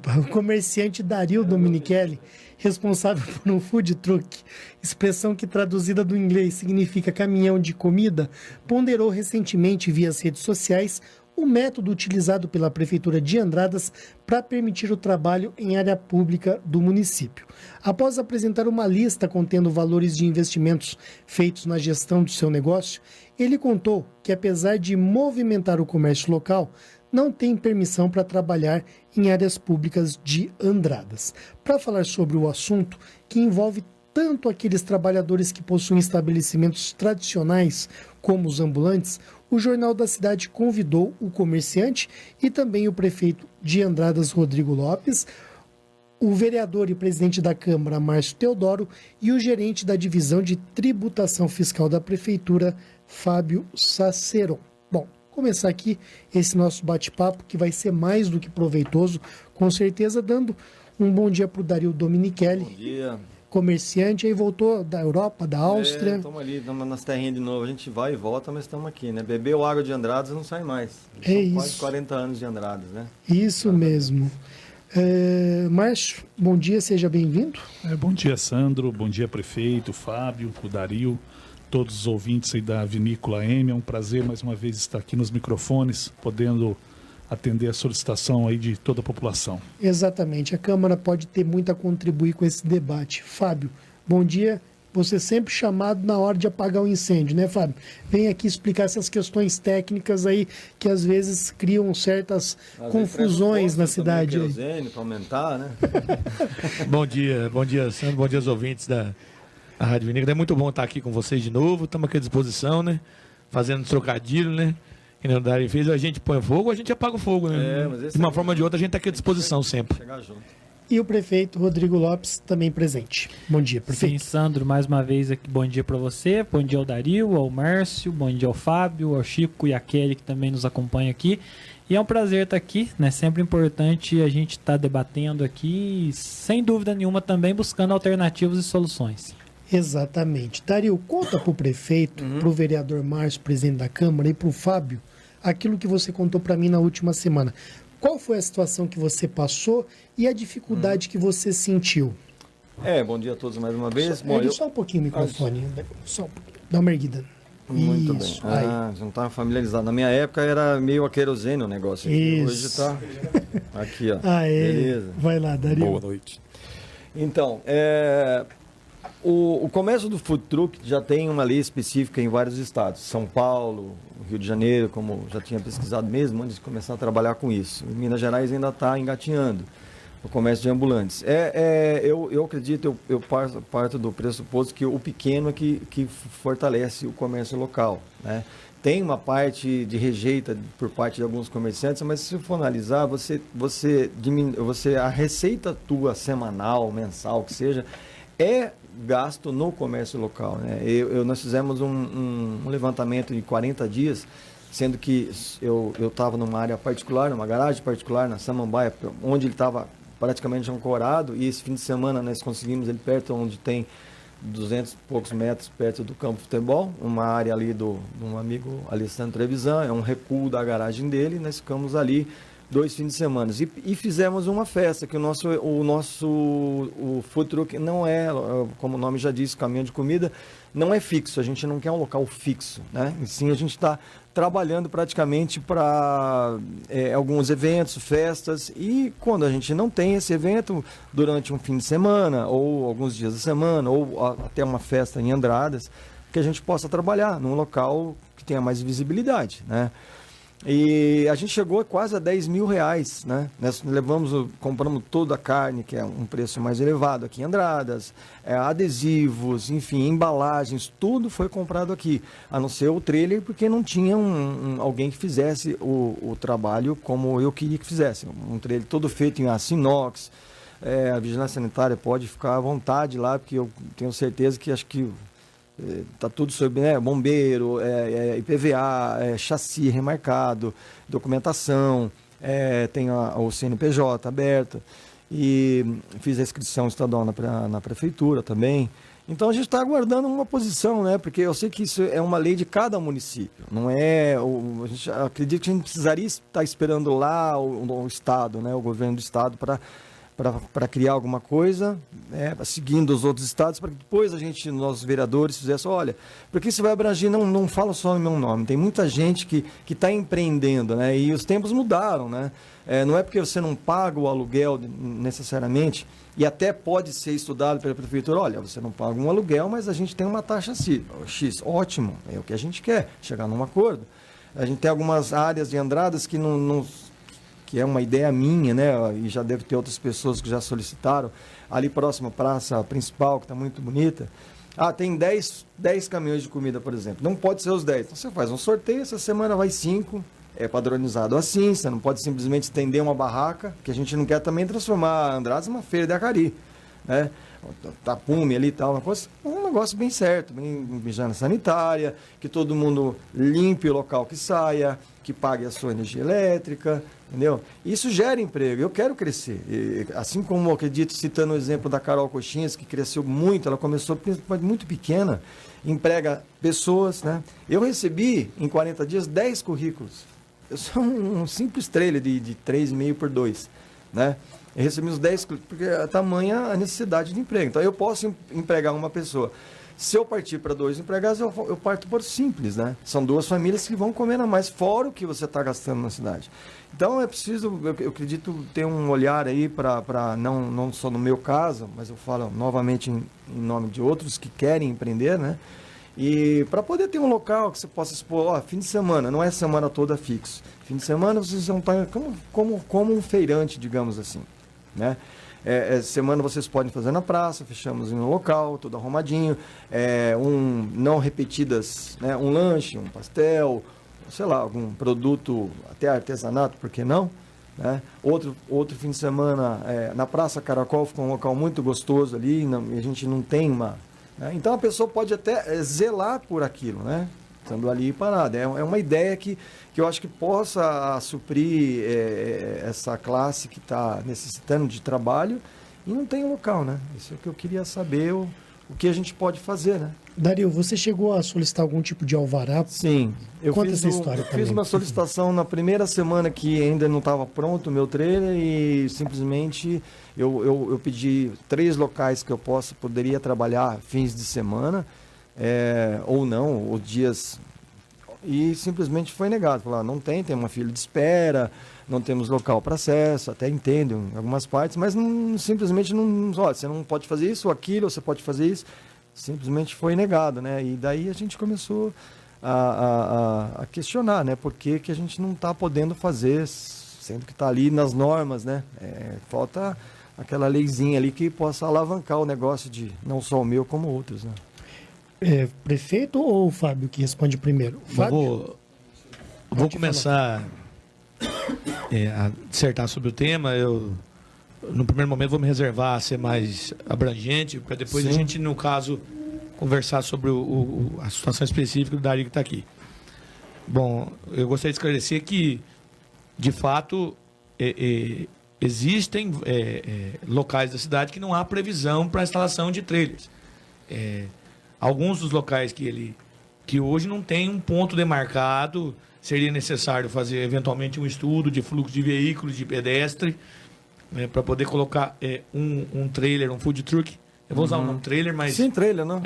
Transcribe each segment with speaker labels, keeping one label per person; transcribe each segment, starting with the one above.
Speaker 1: O comerciante Dario Dominichelli, responsável por um food truck, expressão que traduzida do inglês significa caminhão de comida, ponderou recentemente via as redes sociais o método utilizado pela Prefeitura de Andradas para permitir o trabalho em área pública do município. Após apresentar uma lista contendo valores de investimentos feitos na gestão do seu negócio, ele contou que, apesar de movimentar o comércio local, não tem permissão para trabalhar em áreas públicas de Andradas. Para falar sobre o assunto, que envolve tanto aqueles trabalhadores que possuem estabelecimentos tradicionais como os ambulantes, o Jornal da Cidade convidou o comerciante e também o prefeito de Andradas, Rodrigo Lopes, o vereador e presidente da Câmara, Márcio Teodoro, e o gerente da divisão de tributação fiscal da Prefeitura, Fábio Saceron. Bom, começar aqui esse nosso bate-papo, que vai ser mais do que proveitoso, com certeza, dando um bom dia para o Dario Dominichelli.
Speaker 2: Bom dia.
Speaker 1: Comerciante, aí voltou da Europa, da Áustria.
Speaker 2: Estamos ali, estamos nas terrinhas de novo. A gente vai e volta, mas estamos aqui, né? Bebeu água de Andradas e não sai mais. São quase 40 anos de Andradas, né?
Speaker 1: Isso mesmo. Márcio, bom dia, seja bem-vindo.
Speaker 3: Bom dia, Sandro. Bom dia, prefeito, Fábio, o Dario, todos os ouvintes aí da Vinícola M. É um prazer mais uma vez estar aqui nos microfones, podendo atender a solicitação aí de toda a população.
Speaker 1: Exatamente, a Câmara pode ter muito a contribuir com esse debate. Fábio, bom dia. Você sempre chamado na hora de apagar o incêndio, né, Fábio? Vem aqui explicar essas questões técnicas aí que às vezes criam certas confusões na cidade.
Speaker 2: Querosene para aumentar, né?
Speaker 4: Bom dia, Sandro. Bom dia aos ouvintes da Rádio Vinícola. É muito bom estar aqui com vocês de novo. Estamos aqui à disposição, né? Fazendo trocadilho, né? Que o Dario fez, a gente põe fogo, a gente apaga o fogo, né? De uma forma ou de outra, a gente está aqui à disposição sempre.
Speaker 2: Chegar junto.
Speaker 1: E o prefeito Rodrigo Lopes também presente. Bom dia, prefeito.
Speaker 5: Sim, Sandro, mais uma vez aqui, bom dia para você, bom dia ao Dario, ao Márcio, bom dia ao Fábio, ao Chico e à Kelly, que também nos acompanha aqui. E é um prazer estar aqui, né? Sempre importante a gente estar debatendo aqui, sem dúvida nenhuma também buscando alternativas e soluções.
Speaker 1: Exatamente. Dario, conta para o prefeito, para o vereador Márcio, presidente da Câmara, e para o Fábio, aquilo que você contou para mim na última semana. Qual foi a situação que você passou e a dificuldade que você sentiu?
Speaker 2: Bom dia a todos mais uma vez.
Speaker 1: Só um pouquinho o microfone. Só um pouquinho. Dá uma erguida.
Speaker 2: Muito
Speaker 1: Isso,
Speaker 2: bem. Você não estava familiarizado. Na minha época era meio a querosene o negócio.
Speaker 1: Isso.
Speaker 2: Hoje está aqui, ó.
Speaker 1: Beleza. Vai lá, Dario.
Speaker 4: Boa noite.
Speaker 2: Então, o comércio do food truck já tem uma lei específica em vários estados. São Paulo, Rio de Janeiro, como já tinha pesquisado mesmo, antes de começar a trabalhar com isso. Em Minas Gerais ainda está engatinhando o comércio de ambulantes. Eu acredito, eu parto do pressuposto que o pequeno é que fortalece o comércio local, né? Tem uma parte de rejeita por parte de alguns comerciantes, mas se for analisar, a receita tua semanal, mensal, que seja, é gasto no comércio local, né? Nós fizemos um levantamento de 40 dias, sendo que eu estava numa área particular, numa garagem particular, na Samambaia, onde ele estava praticamente ancorado, e esse fim de semana nós conseguimos ele perto, onde tem 200 e poucos metros perto do campo de futebol, uma área ali de um amigo Alessandro Trevisan, é um recuo da garagem dele, nós ficamos ali 2 fins de semana. E fizemos uma festa, que o food truck não é, como o nome já diz, caminhão de comida, não é fixo, a gente não quer um local fixo, né? E sim, a gente está trabalhando praticamente para alguns eventos, festas, e quando a gente não tem esse evento, durante um fim de semana, ou alguns dias da semana, ou até uma festa em Andradas, que a gente possa trabalhar num local que tenha mais visibilidade, né? E a gente chegou quase a 10 mil reais, né? Nós compramos toda a carne, que é um preço mais elevado aqui em Andradas, adesivos, enfim, embalagens, tudo foi comprado aqui, a não ser o trailer, porque não tinha alguém que fizesse o trabalho como eu queria que fizesse. Um trailer todo feito em aço inox, a vigilância sanitária pode ficar à vontade lá, porque eu tenho certeza que acho que está tudo sobre, né, bombeiro, IPVA, chassi remarcado, documentação, tem o CNPJ aberto, e fiz a inscrição estadual na prefeitura também, Então a gente está aguardando uma posição, né? Porque eu sei que isso é uma lei de cada município. Não é. A gente acredita que a gente precisaria estar esperando lá o Estado, né? O governo do Estado para criar alguma coisa, né, seguindo os outros estados, para que depois nós vereadores, fizessem, olha, porque isso vai abranger, não fala só em meu nome, tem muita gente que está empreendendo, né, e os tempos mudaram, né, não é porque você não paga o aluguel necessariamente, e até pode ser estudado pela prefeitura, olha, você não paga um aluguel, mas a gente tem uma taxa X, ótimo, é o que a gente quer, chegar num acordo. A gente tem algumas áreas de Andradas que que é uma ideia minha, né? E já deve ter outras pessoas que já solicitaram. Ali próximo à praça principal, que está muito bonita. Tem 10 caminhões de comida, por exemplo. Não pode ser os 10. Então você faz um sorteio, essa semana vai 5. É padronizado assim, você não pode simplesmente estender uma barraca, que a gente não quer também transformar Andradas numa feira de Acari, né? Tapume ali e tal, um negócio bem certo, bem higiene sanitária, que todo mundo limpe o local que saia, que pague a sua energia elétrica, entendeu? Isso gera emprego, eu quero crescer. E, assim como eu acredito, citando o exemplo da Carol Coxinhas, que cresceu muito, ela começou muito pequena, emprega pessoas, né? Eu recebi, em 40 dias, 10 currículos. Eu sou um simples trailer de 3,5 por 2, né? Eu recebi uns 10, porque é tamanha a necessidade de emprego. Então, eu posso empregar uma pessoa. Se eu partir para 2 empregados, eu parto por simples, né? São 2 famílias que vão comer a mais, fora o que você está gastando na cidade. Então, é preciso, eu acredito, ter um olhar aí para, não só no meu caso, mas eu falo novamente em nome de outros que querem empreender, né? E para poder ter um local que você possa expor, fim de semana, não é semana toda fixo. Fim de semana vocês vão estar como um feirante, digamos assim, né? Semana vocês podem fazer na praça, fechamos em um local, tudo arrumadinho, não repetidas, né? Um lanche, um pastel, sei lá, algum produto, até artesanato, por que não? Né? Outro fim de semana, na Praça Caracol, ficou um local muito gostoso ali, e a gente não tem uma... Né? Então a pessoa pode até zelar por aquilo, né? Estando ali parada. É uma ideia que eu acho que possa suprir essa classe que está necessitando de trabalho e não tem um local, né? Isso é o que eu queria saber, o que a gente pode fazer, né?
Speaker 1: Dario, você chegou a solicitar algum tipo de alvará?
Speaker 2: Sim.
Speaker 1: Conta essa história
Speaker 2: fiz uma solicitação na primeira semana que ainda não estava pronto o meu trailer e simplesmente eu pedi 3 locais que eu poderia trabalhar fins de semana, ou não, ou dias, e simplesmente foi negado. Falaram, não tem uma fila de espera, não temos local para acesso, até entendo em algumas partes, mas simplesmente olha, você não pode fazer isso ou aquilo, você pode fazer isso, simplesmente foi negado, né? E daí a gente começou a questionar, né? Por que a gente não está podendo fazer, sendo que está ali nas normas, né? Falta aquela leizinha ali que possa alavancar o negócio de não só o meu, como outros, né?
Speaker 1: Prefeito ou o Fábio que responde primeiro? Fábio?
Speaker 4: Vou começar a dissertar sobre o tema. Eu, no primeiro momento, vou me reservar a ser mais abrangente, para depois a gente, no caso, conversar sobre a situação específica do Dario que está aqui. Bom, eu gostaria de esclarecer que, de fato, existem locais da cidade que não há previsão para a instalação de trailers. Alguns dos locais que hoje não tem um ponto demarcado, seria necessário fazer eventualmente um estudo de fluxo de veículos, de pedestre, para poder colocar um trailer, um food truck. Eu vou usar o nome trailer, mas...
Speaker 2: Sim, trailer, não.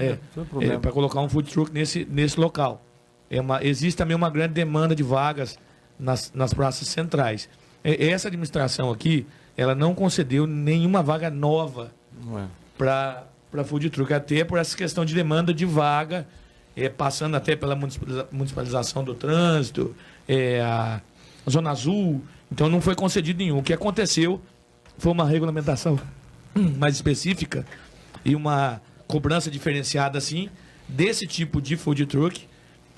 Speaker 4: Para colocar um food truck nesse local. Existe também uma grande demanda de vagas nas praças centrais. Essa administração aqui, ela não concedeu nenhuma vaga nova para food truck, até por essa questão de demanda de vaga, passando até pela municipalização do trânsito, a Zona Azul. Então não foi concedido nenhum. O que aconteceu foi uma regulamentação mais específica e uma cobrança diferenciada assim desse tipo de food truck,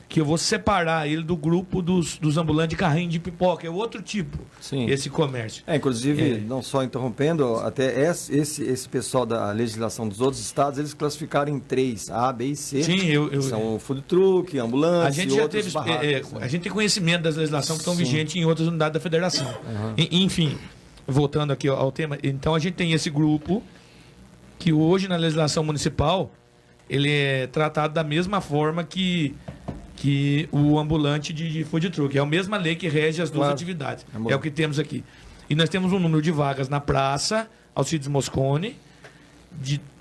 Speaker 4: que eu vou separar ele do grupo dos ambulantes de carrinho de pipoca. É outro tipo, esse comércio.
Speaker 2: Inclusive, não só interrompendo, até esse pessoal da legislação dos outros estados, eles classificaram em 3, A, B e C.
Speaker 4: Sim,
Speaker 2: são food truck, ambulantes,
Speaker 4: a gente já teve, a gente tem conhecimento das legislações que estão vigentes em outras unidades da federação. Enfim, voltando aqui ao tema, então a gente tem esse grupo que hoje na legislação municipal ele é tratado da mesma forma que o ambulante de food truck. É a mesma lei que rege as duas atividades. É o que temos aqui. E nós temos um número de vagas na praça, Alcides Moscone,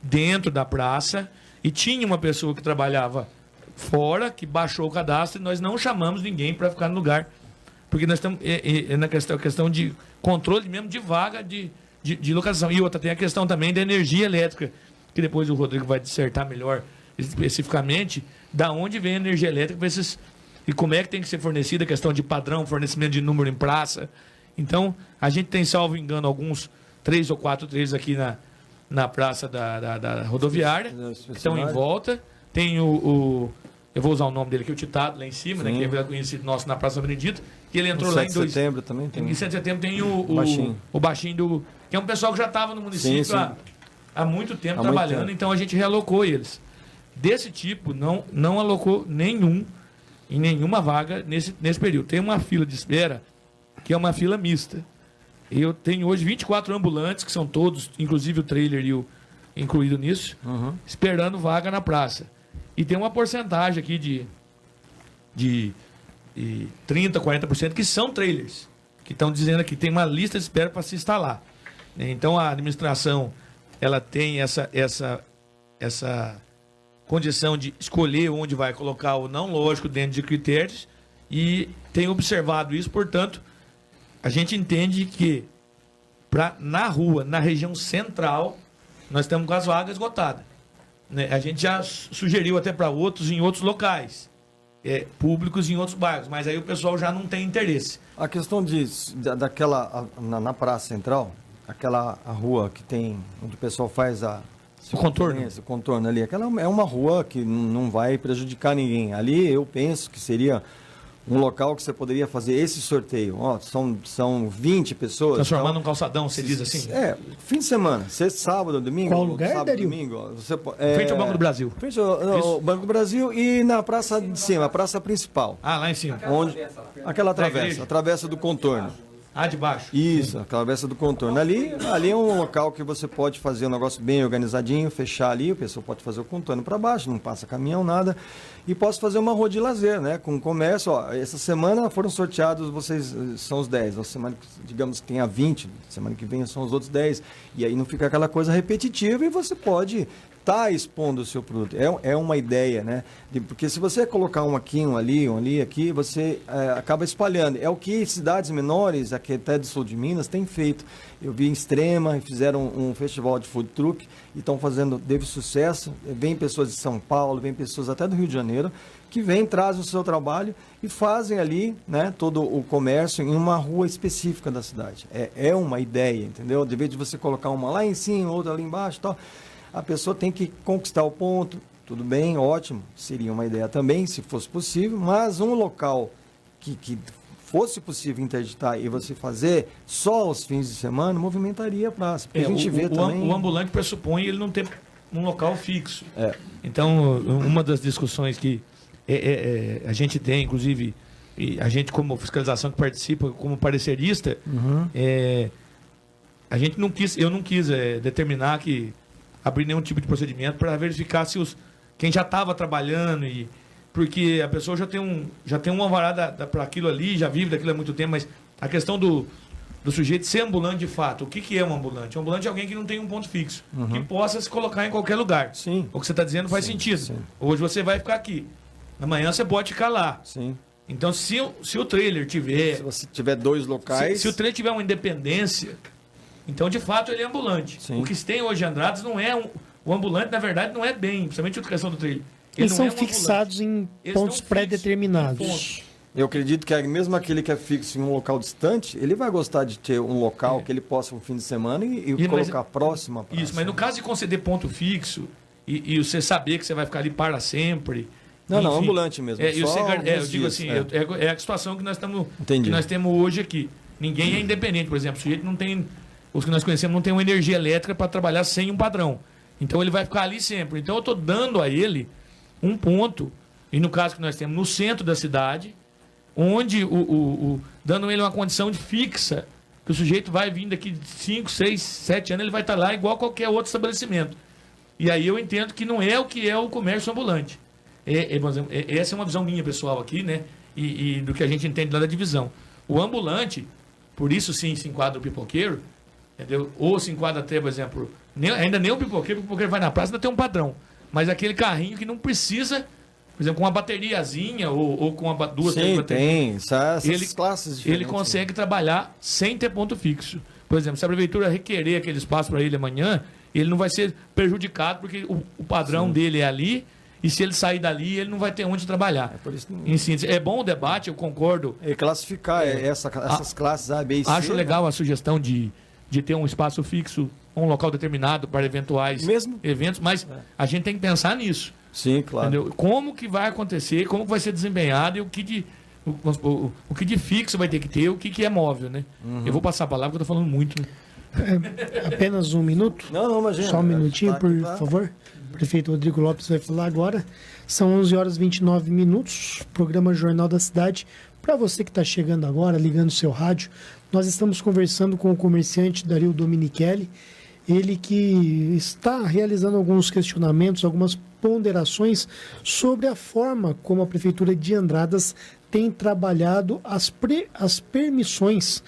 Speaker 4: dentro da praça, e tinha uma pessoa que trabalhava fora, que baixou o cadastro, e nós não chamamos ninguém para ficar no lugar. Porque nós estamos na questão de controle mesmo de vaga de localização. E outra, tem a questão também da energia elétrica, que depois o Rodrigo vai dissertar melhor especificamente, da onde vem a energia elétrica e como é que tem que ser fornecida, a questão de padrão, fornecimento de número em praça. Então, a gente tem, salvo engano, alguns 3 ou 4 trailers aqui na praça da rodoviária, que estão em volta. Tem eu vou usar o nome dele aqui, o Titado, lá em cima, né, que é conhecido nosso na Praça Benedito, que ele entrou lá em
Speaker 2: 7 de setembro também tem.
Speaker 4: Em 7 de setembro tem o Baixinho, que é um pessoal que já estava no município há muito tempo trabalhando, então a gente realocou eles. Desse tipo, não alocou em nenhuma vaga nesse período. Tem uma fila de espera, que é uma fila mista. Eu tenho hoje 24 ambulantes, que são todos, inclusive o trailer incluído nisso, esperando vaga na praça. E tem uma porcentagem aqui de 30%, 40% que são trailers, que estão dizendo aqui, tem uma lista de espera para se instalar. Então a administração ela tem essa condição de escolher onde vai colocar o não lógico dentro de critérios e tem observado isso, portanto, a gente entende que na rua, na região central, nós estamos com as vagas esgotadas. Né? A gente já sugeriu até para outros em outros locais, públicos em outros bairros, mas aí o pessoal já não tem interesse.
Speaker 2: A questão na praça central, a rua que tem, onde o pessoal faz o contorno ali, aquela é uma rua que não vai prejudicar ninguém. Ali eu penso que seria um local que você poderia fazer esse sorteio. São 20 pessoas.
Speaker 4: Transformar num calçadão, você diz assim?
Speaker 2: Fim de semana, sexta, sábado, domingo.
Speaker 1: Qual lugar,
Speaker 2: sábado,
Speaker 1: Dario?
Speaker 2: domingo.
Speaker 4: Frente ao Banco do Brasil.
Speaker 2: Frente ao Banco do Brasil e na praça de cima, a praça principal.
Speaker 4: Lá em cima.
Speaker 2: Aquela travessa, a travessa do contorno.
Speaker 4: De baixo.
Speaker 2: Isso, a travessa do contorno. Ali é um local que você pode fazer um negócio bem organizadinho, fechar ali, o pessoal pode fazer o contorno para baixo, não passa caminhão, nada. E posso fazer uma rua de lazer, né? Com comércio, essa semana foram sorteados, vocês são os 10. A semana, digamos que tenha 20, semana que vem são os outros 10. E aí não fica aquela coisa repetitiva e você pode estar expondo o seu produto. É uma ideia, né? Porque se você colocar um aqui, um ali, aqui, você acaba espalhando. É o que cidades menores, aqui até do sul de Minas, têm feito. Eu vi em Extrema, fizeram um festival de food truck e estão teve sucesso. Vem pessoas de São Paulo, vem pessoas até do Rio de Janeiro, que trazem o seu trabalho e fazem ali, né, todo o comércio em uma rua específica da cidade. É uma ideia, entendeu? De vez de você colocar uma lá em cima, outra ali embaixo e tal, a pessoa tem que conquistar o ponto. Tudo bem, ótimo, seria uma ideia também, se fosse possível, mas um local que fosse possível interditar e você fazer só aos fins de semana, movimentaria a praça. A gente vê também...
Speaker 4: O ambulante pressupõe ele não ter um local fixo. Então, uma das discussões que a gente tem, inclusive, e a gente como fiscalização que participa, como parecerista, eu não quis determinar abrir nenhum tipo de procedimento para verificar se quem já estava trabalhando porque a pessoa já tem um alvará para aquilo ali, já vive daquilo há muito tempo, mas a questão do sujeito ser ambulante de fato, o que é um ambulante? Um ambulante é alguém que não tem um ponto fixo, que possa se colocar em qualquer lugar.
Speaker 2: Sim.
Speaker 4: O que você está dizendo faz sentido.
Speaker 2: Sim.
Speaker 4: Hoje você vai ficar aqui, amanhã você pode ficar lá.
Speaker 2: Sim.
Speaker 4: Então, se o trailer tiver...
Speaker 2: Se você tiver 2 locais...
Speaker 4: Se o trailer tiver uma independência, então, de fato, ele é ambulante.
Speaker 2: Sim.
Speaker 4: O que se tem hoje em Andradas não é... O ambulante, na verdade, não é bem, principalmente a questão do trailer.
Speaker 1: Eles são fixados em pontos pré-determinados.
Speaker 2: Eu acredito que mesmo aquele que é fixo em um local distante, ele vai gostar de ter um local que ele possa um fim de semana e colocar próximo à praça.
Speaker 4: Isso, mas no caso de conceder ponto fixo e você saber que você vai ficar ali para sempre...
Speaker 2: Não, ambulante mesmo.
Speaker 4: Eu digo assim, é a situação que nós temos hoje aqui. Ninguém é independente, por exemplo. O sujeito não tem... Os que nós conhecemos não tem uma energia elétrica para trabalhar sem um padrão. Então ele vai ficar ali sempre. Então eu estou dando a ele um ponto, e no caso que nós temos no centro da cidade, onde dando ele uma condição de fixa, que o sujeito vai vir daqui de 5, 6, 7 anos, ele vai estar lá igual a qualquer outro estabelecimento. E aí eu entendo que não é o que é o comércio ambulante. Essa é uma visão minha pessoal aqui, né? E do que a gente entende lá da divisão. O ambulante, por isso sim se enquadra o pipoqueiro, entendeu? Ou se enquadra até, por exemplo, ainda nem o pipoqueiro vai na praça, ainda tem um padrão. Mas aquele carrinho que não precisa, por exemplo, com uma bateriazinha ou com duas, três baterias.
Speaker 2: Sim, essas classes diferentes.
Speaker 4: Ele consegue trabalhar sem ter ponto fixo. Por exemplo, se a prefeitura requerer aquele espaço para ele amanhã, ele não vai ser prejudicado porque o padrão dele é ali, e se ele sair dali, ele não vai ter onde trabalhar.
Speaker 2: Por isso,
Speaker 4: em síntese, é bom o debate, eu concordo.
Speaker 2: Classificar essas classes A, B e C.
Speaker 4: Acho legal a sugestão de ter um espaço fixo, um local determinado para eventuais eventos, mas a gente tem que pensar nisso.
Speaker 2: Sim, claro.
Speaker 4: Entendeu? Como que vai acontecer, como que vai ser desempenhado e o que de fixo vai ter que ter, o que é móvel, né? Eu vou passar a palavra, porque eu estou falando muito. Né?
Speaker 1: Apenas um minuto?
Speaker 2: Não, imagina.
Speaker 1: Só um minutinho, por favor. O prefeito Rodrigo Lopes vai falar agora. São 11 horas e 29 minutos. Programa Jornal da Cidade. Para você que está chegando agora, ligando o seu rádio, nós estamos conversando com o comerciante Dario Dominichelli. Ele que está realizando alguns questionamentos, algumas ponderações sobre a forma como a Prefeitura de Andradas tem trabalhado as permissões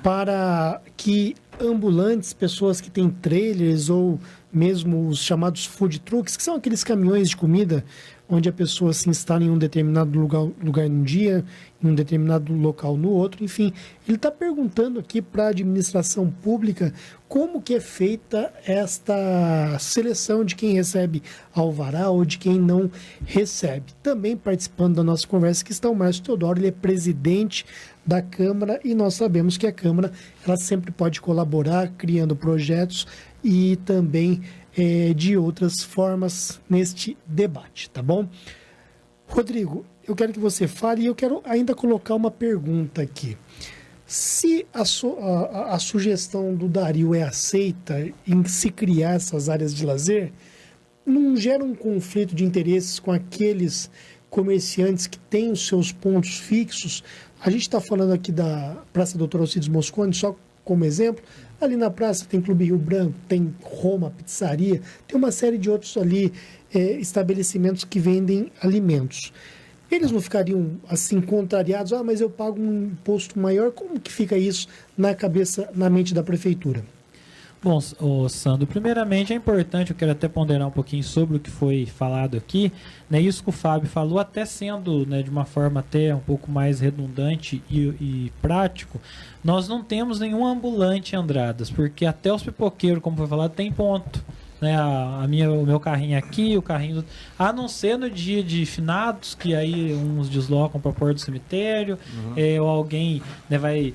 Speaker 1: para que ambulantes, pessoas que têm trailers ou mesmo os chamados food trucks, que são aqueles caminhões de comida onde a pessoa se instala em um determinado lugar num dia, em um determinado local no outro, enfim. Ele está perguntando aqui para a administração pública como que é feita esta seleção de quem recebe alvará ou de quem não recebe. Também participando da nossa conversa que está o Márcio Teodoro, ele é presidente da Câmara e nós sabemos que a Câmara ela sempre pode colaborar criando projetos e também de outras formas neste debate, tá bom? Rodrigo, eu quero que você fale e eu quero ainda colocar uma pergunta aqui. Se a sugestão do Dario é aceita em se criar essas áreas de lazer, não gera um conflito de interesses com aqueles comerciantes que têm os seus pontos fixos? A gente está falando aqui da Praça Doutor Alcides Mosconi, só como exemplo. Ali na praça tem Clube Rio Branco, tem Roma, pizzaria, tem uma série de outros ali estabelecimentos que vendem alimentos. Eles não ficariam assim contrariados? Ah, mas eu pago um imposto maior. Como que fica isso na mente da prefeitura?
Speaker 5: Bom, Sandro, primeiramente é importante, eu quero até ponderar um pouquinho sobre o que foi falado aqui, né, isso que o Fábio falou, até sendo, né, de uma forma até um pouco mais redundante e prático, nós não temos nenhum ambulante em Andradas, porque até os pipoqueiros, como foi falado, tem ponto. Né, o meu carrinho aqui, o carrinho a não ser no dia de finados, que aí uns deslocam para a porta do cemitério, ou alguém, né, vai...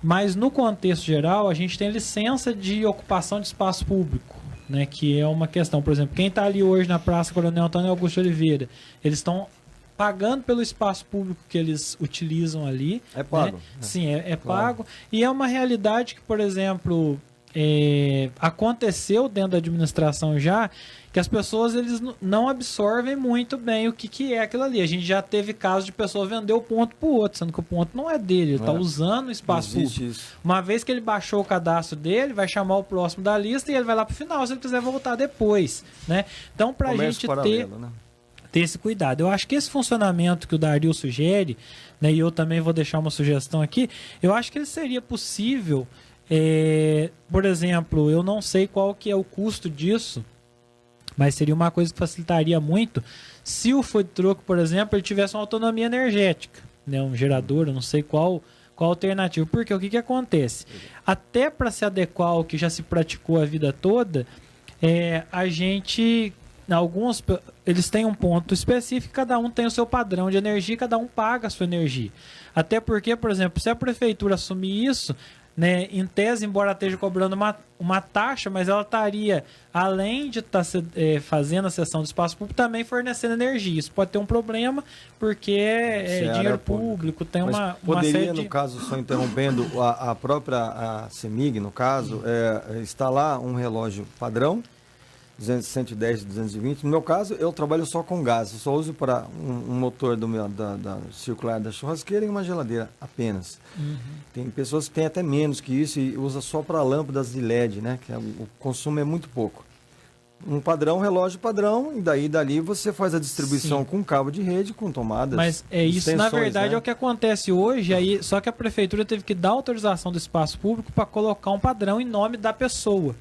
Speaker 5: Mas no contexto geral, a gente tem licença de ocupação de espaço público, né, que é uma questão. Por exemplo, quem está ali hoje na Praça Coronel Antônio Augusto Oliveira, eles estão pagando pelo espaço público que eles utilizam ali.
Speaker 2: É pago.
Speaker 5: Né? Sim, é pago. E é uma realidade que, por exemplo, aconteceu dentro da administração já, que as pessoas eles não absorvem muito bem o que é aquilo ali. A gente já teve casos de pessoa vender o ponto para o outro, sendo que o ponto não é dele, ele está usando o espaço público. Isso. Uma vez que ele baixou o cadastro dele, vai chamar o próximo da lista e ele vai lá para o final, se ele quiser voltar depois. Né? Então, para a gente ter esse cuidado. Eu acho que esse funcionamento que o Dario sugere, né, e eu também vou deixar uma sugestão aqui, eu acho que ele seria possível, por exemplo, eu não sei qual que é o custo disso, mas seria uma coisa que facilitaria muito se o food truck, por exemplo, ele tivesse uma autonomia energética, né? Um gerador, eu não sei qual alternativa. Porque o que acontece? Até para se adequar ao que já se praticou a vida toda, a gente... eles têm um ponto específico, cada um tem o seu padrão de energia, cada um paga a sua energia. Até porque, por exemplo, se a prefeitura assumir isso... Né, em tese, embora esteja cobrando uma taxa, mas ela estaria, além de estar fazendo a cessão do espaço público, também fornecendo energia. Isso pode ter um problema, porque é dinheiro público, tem uma série de...
Speaker 2: no caso, só interrompendo, a própria CEMIG, no caso, instalar um relógio padrão, 110, 220. No meu caso, eu trabalho só com gás. Eu só uso para um motor da circular da churrasqueira e uma geladeira apenas. Tem pessoas que têm até menos que isso e usa só para lâmpadas de LED, né? Que o consumo é muito pouco. um padrão, relógio padrão, e dali você faz a distribuição
Speaker 5: Sim.
Speaker 2: com cabo de rede, com tomadas.
Speaker 5: Mas é isso, na
Speaker 2: extensões,
Speaker 5: verdade,
Speaker 2: né?
Speaker 5: é o que acontece hoje, aí, só que a prefeitura teve que dar autorização do espaço público para colocar um padrão em nome da pessoa.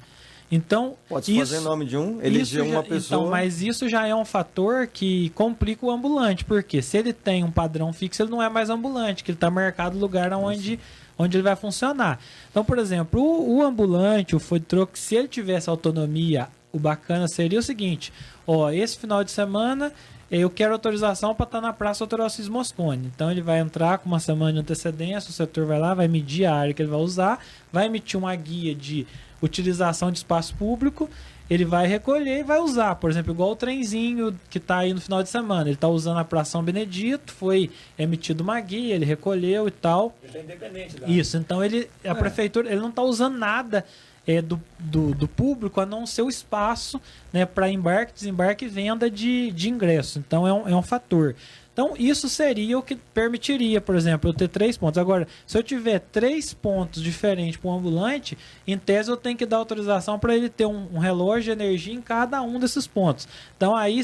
Speaker 5: Então,
Speaker 2: Pode fazer em nome de um, eleger uma pessoa.
Speaker 5: Então, mas isso já é um fator que complica o ambulante, porque se ele tem um padrão fixo, ele não é mais ambulante, que ele está marcado no lugar onde ele vai funcionar. Então, por exemplo, o ambulante, o food truck, se ele tivesse autonomia, o bacana seria o seguinte: ó, esse final de semana eu quero autorização para estar na Praça Doutor Alcides Mosconi. Então ele vai entrar com uma semana de antecedência, o setor vai lá, vai medir a área que ele vai usar, vai emitir uma guia de utilização de espaço público, ele vai recolher e vai usar. Por exemplo, igual o trenzinho que está aí no final de semana. Ele está usando a Praça São Benedito, foi emitido uma guia, ele recolheu e tal.
Speaker 4: Ele é independente da...
Speaker 5: Isso, então a prefeitura ele não está usando nada do público a não ser o espaço, né, para embarque, desembarque e venda de ingresso. Então é um fator. Então isso seria o que permitiria, por exemplo, eu ter 3 pontos. Agora, se eu tiver 3 pontos diferentes para o ambulante, em tese eu tenho que dar autorização para ele ter um relógio de energia em cada um desses pontos. Então aí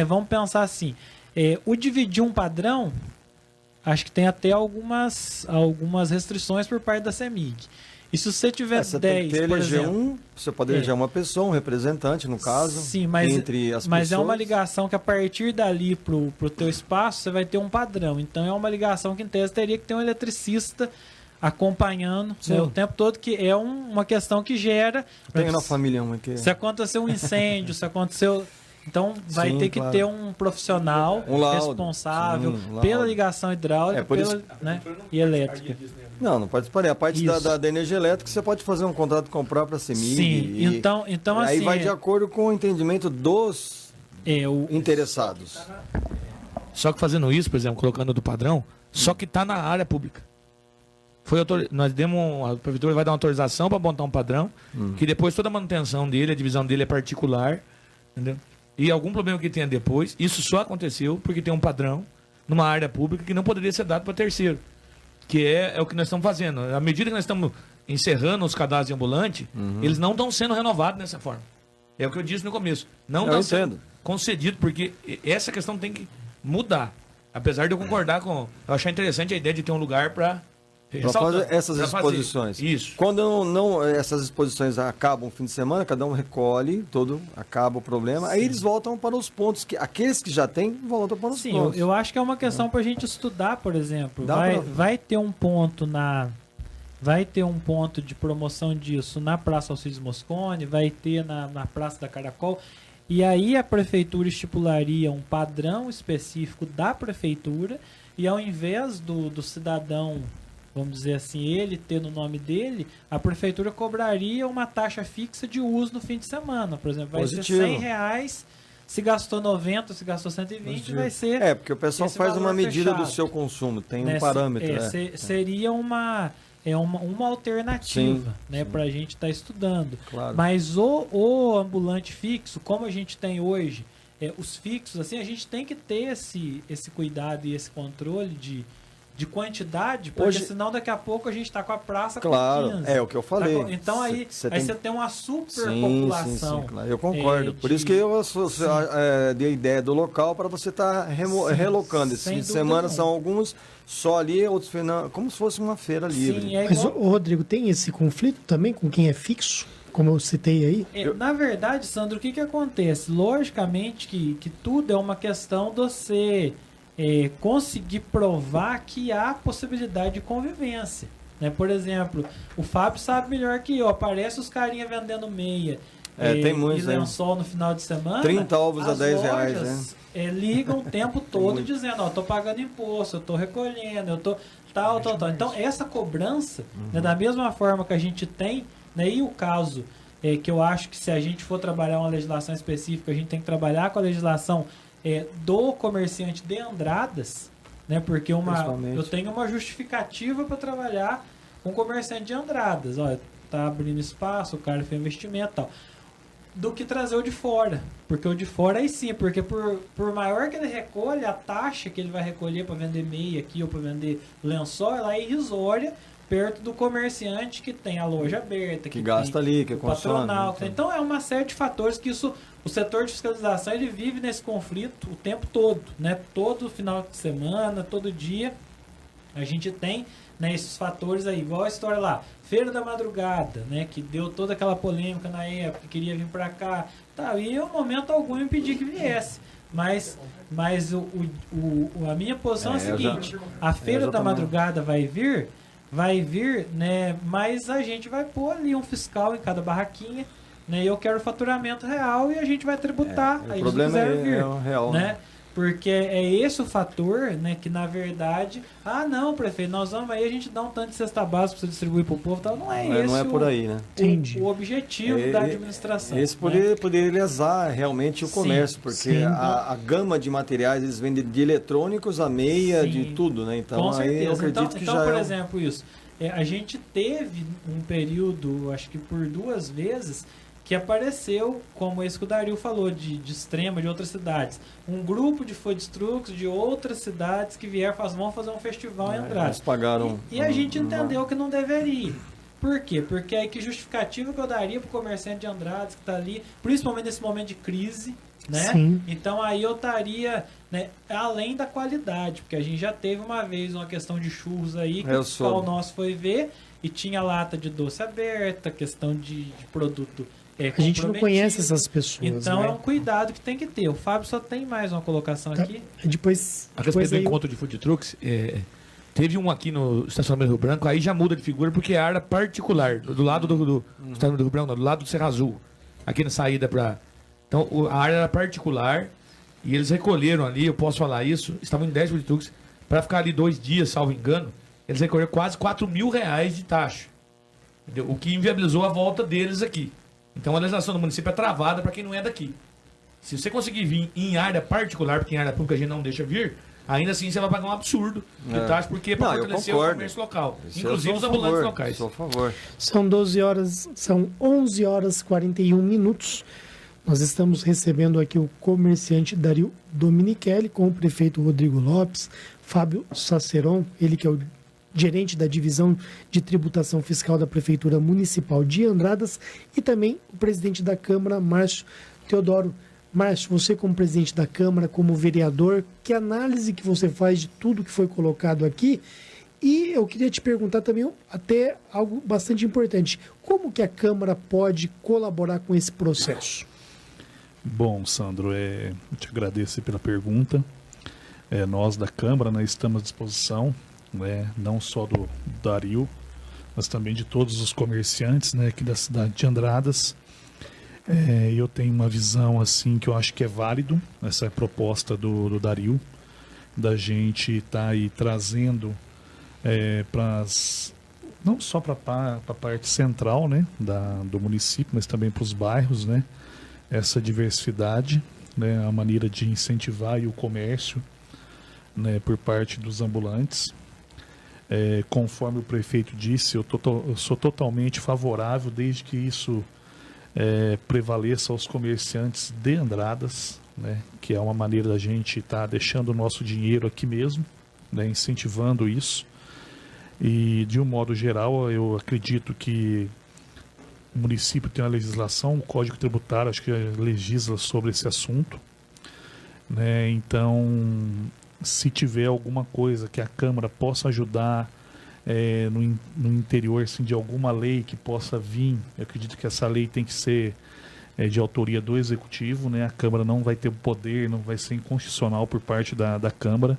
Speaker 5: vamos pensar assim, o dividir um padrão, acho que tem até algumas restrições por parte da CEMIG. E se você tiver
Speaker 2: você
Speaker 5: 10,
Speaker 2: tem que
Speaker 5: por
Speaker 2: eleger
Speaker 5: exemplo...
Speaker 2: você pode eleger uma pessoa, um representante, no caso,
Speaker 5: Sim, mas,
Speaker 2: entre as
Speaker 5: mas é
Speaker 2: pessoas.
Speaker 5: uma ligação que a partir dali pro teu espaço, você vai ter um padrão. Então é uma ligação que em tese teria que ter um eletricista acompanhando, né, o tempo todo, que é uma questão que gera...
Speaker 2: Tem na família uma aqui.
Speaker 5: Se acontecer um incêndio, se aconteceu... Então vai
Speaker 2: Sim,
Speaker 5: ter que
Speaker 2: claro.
Speaker 5: ter um profissional
Speaker 2: Um laudo.
Speaker 5: responsável
Speaker 2: Sim, um
Speaker 5: pela
Speaker 2: laudo.
Speaker 5: ligação hidráulica
Speaker 2: por isso-
Speaker 5: né, e elétrica.
Speaker 2: Não pode parar. A parte
Speaker 5: Isso.
Speaker 2: da energia elétrica, você pode fazer um contrato com a própria CEMIG.
Speaker 5: Sim, então
Speaker 2: aí
Speaker 5: assim...
Speaker 2: vai de acordo com o entendimento dos interessados.
Speaker 4: Só que fazendo isso, por exemplo, colocando do padrão, só que está na área pública. Nós demos a prefeitura vai dar uma autorização para montar um padrão, que depois toda a manutenção dele, a divisão dele é particular, entendeu? E algum problema que tenha depois, isso só aconteceu porque tem um padrão numa área pública que não poderia ser dado para terceiro. Que é o que nós estamos fazendo. À medida que nós estamos encerrando os cadastros de ambulante, eles não estão sendo renovados dessa forma. É o que eu disse no começo. Não
Speaker 2: Eu
Speaker 4: estão sendo
Speaker 2: entendo.
Speaker 4: concedido, porque essa questão tem que mudar. Apesar de eu concordar com... Eu achar interessante a ideia de ter um lugar para...
Speaker 2: Para fazer essas exposições.
Speaker 4: Isso.
Speaker 2: Quando não essas exposições acabam no fim de semana, cada um recolhe, acaba o problema, aí eles voltam para os pontos, aqueles que já têm, voltam para os
Speaker 5: Sim,
Speaker 2: pontos.
Speaker 5: eu acho que é uma questão para a gente estudar, por exemplo.
Speaker 2: Dá
Speaker 5: Vai ter um ponto de promoção disso na Praça Alcides Mosconi, vai ter na Praça da Caracol, e aí a prefeitura estipularia um padrão específico da prefeitura, e ao invés do cidadão, vamos dizer assim, ele ter no nome dele, a prefeitura cobraria uma taxa fixa de uso no fim de semana. Por exemplo, vai
Speaker 2: Positivo.
Speaker 5: ser R$100, se gastou 90, se gastou 120, vai ser...
Speaker 2: Porque o pessoal
Speaker 5: esse
Speaker 2: faz uma
Speaker 5: valor
Speaker 2: medida
Speaker 5: fechado,
Speaker 2: do seu consumo, tem
Speaker 5: né?
Speaker 2: um parâmetro.
Speaker 5: Seria uma alternativa, né, para a gente estar estudando.
Speaker 2: Claro.
Speaker 5: Mas o ambulante fixo, como a gente tem hoje, os fixos, assim, a gente tem que ter esse cuidado e esse controle de quantidade, porque
Speaker 2: Hoje-
Speaker 5: senão daqui a pouco a gente está com a praça
Speaker 2: Claro,
Speaker 5: com 15.
Speaker 2: é o que eu falei.
Speaker 5: Então aí você tem uma superpopulação.
Speaker 2: Sim, claro. Eu concordo. Por isso que eu dei a ideia do local para você estar relocando. Esse
Speaker 5: sem
Speaker 2: fim de
Speaker 5: dúvida
Speaker 2: nenhuma
Speaker 5: nenhuma.
Speaker 2: são alguns só ali, outros como se fosse uma feira livre.
Speaker 5: Sim, é
Speaker 1: Mas,
Speaker 5: igual...
Speaker 1: ô, Rodrigo, tem esse conflito também com quem é fixo, como eu citei aí?
Speaker 5: Na verdade, Sandro, o que acontece? Logicamente que tudo é uma questão de você conseguir provar que há possibilidade de convivência. Né? Por exemplo, o Fábio sabe melhor que eu. Aparece os carinha vendendo meia
Speaker 2: tem muitos,
Speaker 5: e lençol no final de semana.
Speaker 2: 30 ovos a
Speaker 5: as
Speaker 2: R$10,
Speaker 5: lojas, ligam o tempo todo dizendo, ó, tô pagando imposto, eu tô recolhendo, eu tô tal. Então, essa cobrança, né, da mesma forma que a gente tem, né, e o caso que eu acho que se a gente for trabalhar uma legislação específica, a gente tem que trabalhar com a legislação do comerciante de Andradas, né, porque eu tenho uma justificativa para trabalhar com comerciante de Andradas. Ó, tá abrindo espaço, o cara fez investimento e tal. Do que trazer o de fora. Porque o de fora aí sim, porque por maior que ele recolhe, a taxa que ele vai recolher para vender meia aqui ou para vender lençol, ela é irrisória perto do comerciante que tem a loja aberta,
Speaker 2: que gasta
Speaker 5: tem
Speaker 2: ali, que
Speaker 5: o
Speaker 2: consome.
Speaker 5: patronal. Então é uma série de fatores que o setor de fiscalização ele vive nesse conflito o tempo todo, né? Todo final de semana, todo dia a gente tem, né, esses fatores aí, igual a história lá, Feira da Madrugada, né, que deu toda aquela polêmica na época, queria vir para cá, tá, e eu, momento algum, impedi que viesse. Mas a minha posição é a seguinte, a Feira da Madrugada vai vir, né, mas a gente vai pôr ali um fiscal em cada barraquinha, né, e eu quero faturamento real e a gente vai tributar, aí
Speaker 2: o problema
Speaker 5: vir,
Speaker 2: é o real,
Speaker 5: né? Porque é esse o fator, né, que na verdade, não, prefeito, nós vamos aí, a gente dá um tanto de cesta básica para você distribuir para o povo, tal. Não é esse
Speaker 2: não é por aí, né?
Speaker 5: o objetivo da administração.
Speaker 2: Esse poder lesar realmente o comércio, porque a gama de materiais, eles vendem de eletrônicos a meia, de tudo, né? Então,
Speaker 5: com
Speaker 2: aí
Speaker 5: certeza.
Speaker 2: eu acredito que já
Speaker 5: por exemplo, isso. A gente teve um período, acho que por 2 vezes, que apareceu, como esse que o Dario falou, de Extrema, de outras cidades. Um grupo de food trucks de outras cidades que vão fazer um festival em Andrade.
Speaker 2: Eles pagaram...
Speaker 5: E a gente entendeu que não deveria. Por quê? Porque aí que justificativa que eu daria para o comerciante de Andrade que está ali, principalmente nesse momento de crise, né?
Speaker 1: Sim.
Speaker 5: Então aí eu estaria, né, além da qualidade, porque a gente já teve uma vez uma questão de churros aí, que o fiscal nosso foi ver e tinha lata de doce aberta, questão de produto...
Speaker 1: a gente não conhece essas pessoas.
Speaker 5: Então
Speaker 1: né?
Speaker 5: é um cuidado que tem que ter. O Fábio só tem mais uma colocação aqui.
Speaker 1: Depois
Speaker 4: a respeito do encontro de food trucks, teve um aqui no estacionamento do Rio Branco, aí já muda de figura porque é área particular, do lado do estacionamento do Rio Branco, não, do lado do Serra Azul, aqui na saída para... Então a área era particular e eles recolheram ali, eu posso falar isso, estavam em 10 food trucks, para ficar ali 2 dias, salvo engano, eles recolheram quase R$4.000 de taxa, entendeu? O que inviabilizou a volta deles aqui. Então a legislação do município é travada para quem não é daqui. Se você conseguir vir em área particular, porque em área pública a gente não deixa vir, ainda assim você vai pagar um absurdo de taxa, porque é para fortalecer o comércio local. Inclusive os ambulantes locais.
Speaker 2: Por favor.
Speaker 1: São 11 horas e 41 minutos. Nós estamos recebendo aqui o comerciante Dario Dominichelli com o prefeito Rodrigo Lopes, Fábio Saceron, ele que é o gerente da divisão de tributação fiscal da Prefeitura Municipal de Andradas, e também o presidente da Câmara, Márcio Teodoro. Márcio, você como presidente da Câmara, como vereador, que análise que você faz de tudo que foi colocado aqui? E eu queria te perguntar também até algo bastante importante. Como que a Câmara pode colaborar com esse processo?
Speaker 3: Bom, Sandro, eu te agradeço pela pergunta. Nós da Câmara, né, estamos à disposição, não só do Dario, mas também de todos os comerciantes, né, aqui da cidade de Andradas. Eu tenho uma visão assim que eu acho que é válido, essa proposta do Dario, da gente estar aí trazendo não só para a parte central, né, do município, mas também para os bairros, né, essa diversidade, né, a maneira de incentivar aí o comércio, né, por parte dos ambulantes. Conforme o prefeito disse, eu sou totalmente favorável, desde que isso prevaleça aos comerciantes de Andradas, né, que é uma maneira da gente estar deixando o nosso dinheiro aqui mesmo, né, incentivando isso. E de um modo geral, eu acredito que o município tem uma legislação, o Código Tributário, acho que legisla sobre esse assunto, né, então se tiver alguma coisa que a Câmara possa ajudar no interior, assim, de alguma lei que possa vir, eu acredito que essa lei tem que ser de autoria do Executivo, né? A Câmara não vai ter o poder, não vai ser inconstitucional por parte da Câmara,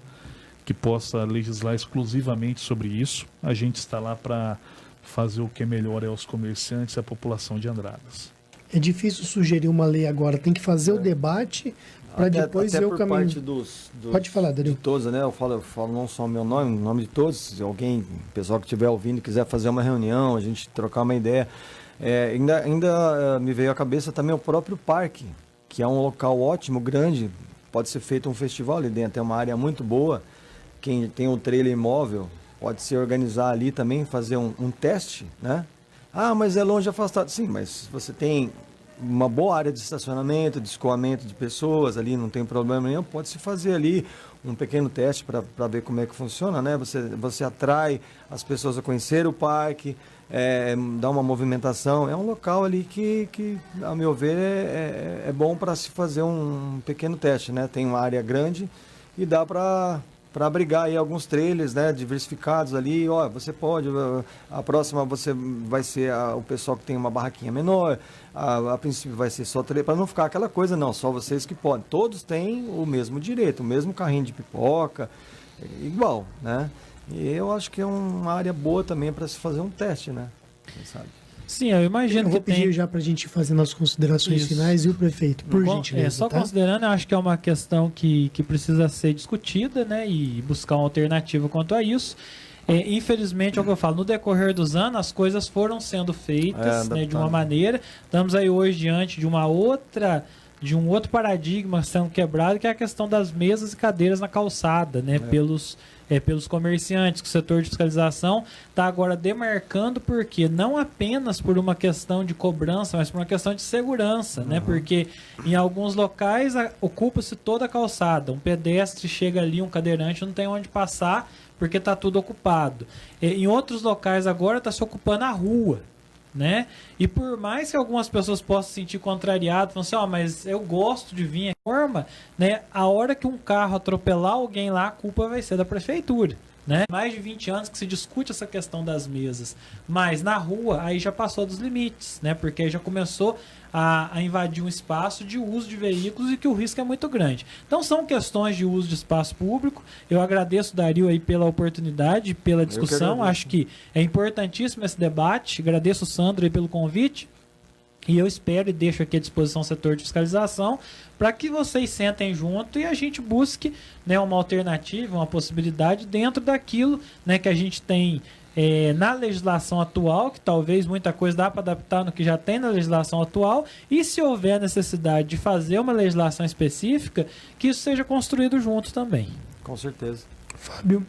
Speaker 3: que possa legislar exclusivamente sobre isso. A gente está lá para fazer o que é melhor aos comerciantes e à população de Andradas.
Speaker 1: É difícil sugerir uma lei agora, tem que fazer o debate para depois ver o caminho.
Speaker 2: Parte dos
Speaker 1: Pode falar, Dario.
Speaker 2: De todos, né? Eu falo não só o meu nome, o nome de todos. Se alguém, pessoal que estiver ouvindo, quiser fazer uma reunião, a gente trocar uma ideia. Ainda me veio à cabeça também o próprio parque, que é um local ótimo, grande. Pode ser feito um festival ali dentro, é uma área muito boa. Quem tem um trailer imóvel pode se organizar ali também, fazer um teste, né? Ah, mas é longe, afastado. Sim, mas você tem uma boa área de estacionamento, de escoamento de pessoas ali, não tem problema nenhum, pode-se fazer ali um pequeno teste para ver como é que funciona, né? Você atrai as pessoas a conhecer o parque, dá uma movimentação. É um local ali que ao meu ver, é bom para se fazer um pequeno teste, né? Tem uma área grande e dá para abrigar aí alguns trailers, né, diversificados ali. Ó, você pode, a próxima você vai ser o pessoal que tem uma barraquinha menor, a princípio vai ser só trailer, para não ficar aquela coisa, não, só vocês que podem. Todos têm o mesmo direito, o mesmo carrinho de pipoca, igual, né? E eu acho que é uma área boa também para se fazer um teste, né? Quem sabe?
Speaker 5: Sim, eu imagino
Speaker 1: Eu vou
Speaker 5: que
Speaker 1: pedir
Speaker 5: tem...
Speaker 1: já para a gente fazer nossas considerações
Speaker 5: Isso.
Speaker 1: finais e o prefeito, por gentileza.
Speaker 5: Só
Speaker 1: tá?
Speaker 5: considerando, eu acho que é uma questão que precisa ser discutida, né, e buscar uma alternativa quanto a isso. Infelizmente, é o que eu falo, no decorrer dos anos, as coisas foram sendo feitas, né, de uma maneira. Estamos aí hoje diante de um outro paradigma sendo quebrado, que é a questão das mesas e cadeiras na calçada, né, pelos comerciantes, que o setor de fiscalização está agora demarcando, porque não apenas por uma questão de cobrança, mas por uma questão de segurança, né? Porque em alguns locais ocupa-se toda a calçada, um pedestre chega ali, um cadeirante não tem onde passar porque está tudo ocupado. Em outros locais agora está se ocupando a rua, né? E por mais que algumas pessoas possam se sentir contrariadas, falando assim, mas eu gosto de vir aqui, forma, né? A hora que um carro atropelar alguém lá, a culpa vai ser da prefeitura, né? Mais de 20 anos que se discute essa questão das mesas, mas na rua aí já passou dos limites, né? Porque aí já começou a invadir um espaço de uso de veículos e que o risco é muito grande. Então são questões de uso de espaço público. Eu agradeço, Dario, aí pela oportunidade, pela discussão. Acho que é importantíssimo esse debate. Agradeço o Sandro aí pelo convite. E eu espero e deixo aqui à disposição o setor de fiscalização para que vocês sentem junto e a gente busque, né, uma alternativa, uma possibilidade dentro daquilo, né, que a gente tem na legislação atual, que talvez muita coisa dá para adaptar no que já tem na legislação atual, e se houver necessidade de fazer uma legislação específica, que isso seja construído junto também.
Speaker 2: Com certeza.
Speaker 1: Fábio.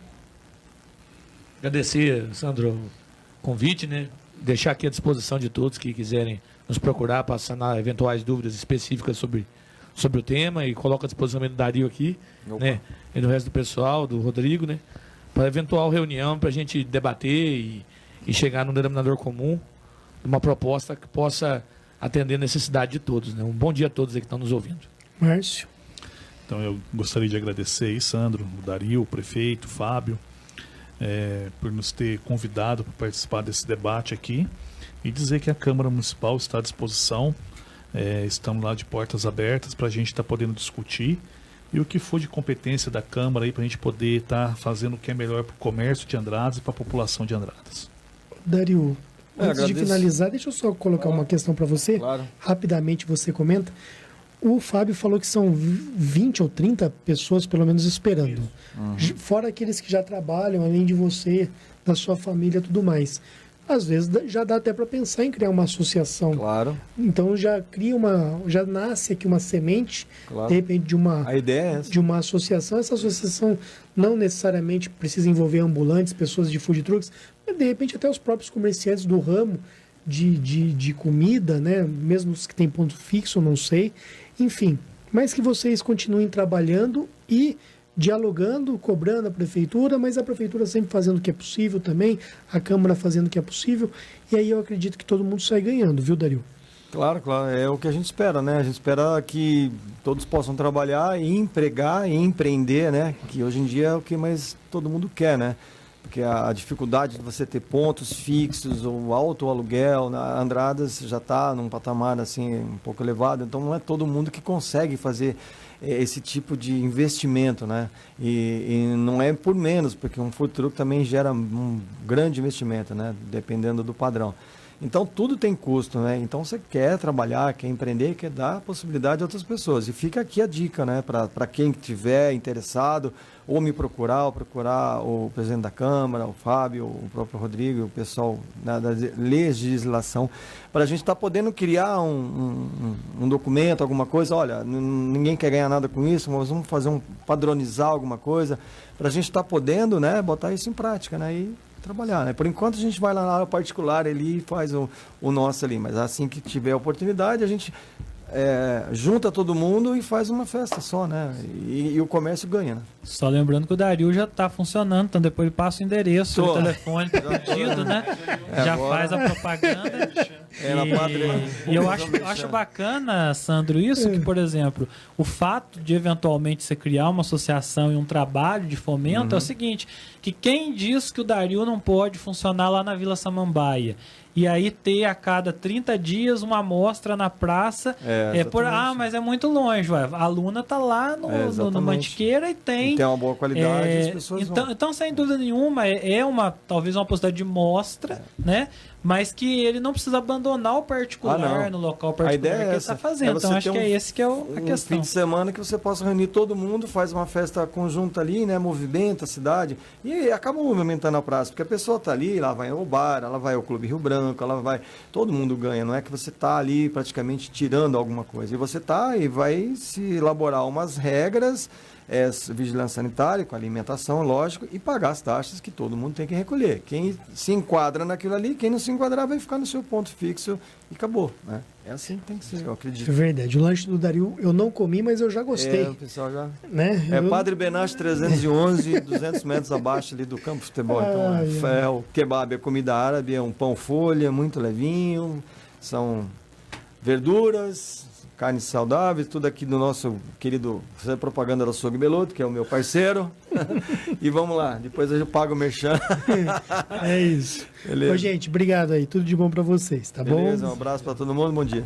Speaker 4: Agradecer, Sandro, o convite, né? Deixar aqui à disposição de todos que quiserem nos procurar, passar eventuais dúvidas específicas sobre o tema, e coloco à disposição do Dario aqui, né? E do resto do pessoal, do Rodrigo, né? Para eventual reunião, para a gente debater e chegar num denominador comum, uma proposta que possa atender a necessidade de todos, né? Um bom dia a todos aí que estão nos ouvindo.
Speaker 1: Márcio.
Speaker 3: Então eu gostaria de agradecer aí, Sandro, o Dario, o prefeito, o Fábio, por nos ter convidado para participar desse debate aqui, e dizer que a Câmara Municipal está à disposição. Estamos lá de portas abertas para a gente estar podendo discutir, e o que for de competência da Câmara aí para a gente poder estar fazendo o que é melhor para o comércio de Andradas e para a população de Andradas.
Speaker 1: Dario, antes de
Speaker 2: agradeço.
Speaker 1: finalizar, deixa eu só colocar uma questão para você.
Speaker 2: Claro.
Speaker 1: Rapidamente você comenta. O Fábio falou que são 20 ou 30 pessoas, pelo menos, esperando. Fora aqueles que já trabalham, além de você, da sua família e tudo mais. Às vezes já dá até para pensar em criar uma associação.
Speaker 2: Claro.
Speaker 1: Então já já nasce aqui uma semente,
Speaker 2: Claro.
Speaker 1: de repente,
Speaker 2: A ideia é essa.
Speaker 1: de uma associação. Essa associação não necessariamente precisa envolver ambulantes, pessoas de food trucks, mas de repente até os próprios comerciantes do ramo de comida, né? Mesmo os que têm ponto fixo, não sei. Enfim, mas que vocês continuem trabalhando e dialogando, cobrando a prefeitura, mas a prefeitura sempre fazendo o que é possível também, a Câmara fazendo o que é possível, e aí eu acredito que todo mundo sai ganhando, viu, Dario?
Speaker 2: Claro, claro. É o que a gente espera, né? A gente espera que todos possam trabalhar e empregar e empreender, né? Que hoje em dia é o que mais todo mundo quer, né? Porque a dificuldade de você ter pontos fixos ou alto aluguel, na Andradas já está num patamar assim um pouco elevado, então não é todo mundo que consegue fazer esse tipo de investimento, né? E não é por menos, porque um food truck também gera um grande investimento, né? Dependendo do padrão. Então tudo tem custo, né? Então você quer trabalhar, quer empreender, quer dar possibilidade a outras pessoas. E fica aqui a dica, né? Para quem estiver interessado, ou me procurar, ou procurar o presidente da Câmara, o Fábio, o próprio Rodrigo, o pessoal, né, da legislação, para a gente estar podendo criar um documento, alguma coisa. Olha, ninguém quer ganhar nada com isso, mas vamos fazer padronizar alguma coisa, para a gente estar podendo, né, botar isso em prática, né? trabalhar, né? Por enquanto a gente vai lá na área particular ali e faz o nosso ali, mas assim que tiver a oportunidade a gente junta todo mundo e faz uma festa só, né? E o comércio ganha, né?
Speaker 5: Só lembrando que o Dario já está funcionando, então depois ele passa o endereço, o telefone tá pedido, né? Já
Speaker 2: agora...
Speaker 5: faz a propaganda.
Speaker 2: E
Speaker 5: eu acho bacana, Sandro, isso que, por exemplo, o fato de eventualmente você criar uma associação e um trabalho de fomento é o seguinte, que quem diz que o Dario não pode funcionar lá na Vila Samambaia e aí ter a cada 30 dias uma amostra na praça, mas é muito longe, ué. A aluna tá lá no Mantiqueira e tem
Speaker 2: uma boa qualidade, as pessoas
Speaker 5: então, sem dúvida nenhuma, talvez uma possibilidade de mostra, né? Mas que ele não precisa abandonar o particular no local particular que ele está fazendo. Então, acho que é esse que é a questão.
Speaker 2: Fim de semana que você possa reunir todo mundo, faz uma festa conjunta ali, né? Movimenta a cidade e acaba movimentando a praça, porque a pessoa está ali, ela vai ao bar, ela vai ao Clube Rio Branco, ela vai... Todo mundo ganha, não é que você está ali praticamente tirando alguma coisa. E você está e vai se elaborar umas regras, vigilância sanitária, com alimentação, lógico, e pagar as taxas que todo mundo tem que recolher. Quem se enquadra naquilo ali, quem não se enquadrar vai ficar no seu ponto fixo e acabou, né? É assim que tem que ser, eu acredito.
Speaker 1: É verdade. O lanche do Dario eu não comi, mas eu já gostei.
Speaker 2: O pessoal já...
Speaker 1: Né?
Speaker 2: Padre Benache 311, 200 metros abaixo ali do campo de futebol. Então, o kebab é comida árabe, é um pão folha, muito levinho, são verduras, carnes saudáveis, tudo aqui do nosso querido propaganda do Açougue Beloto, que é o meu parceiro. E vamos lá, depois eu pago o merchan.
Speaker 1: É isso.
Speaker 2: Beleza.
Speaker 1: Ô, gente, obrigado aí, tudo de bom pra vocês, tá bom?
Speaker 2: Beleza, um abraço pra todo mundo, bom dia.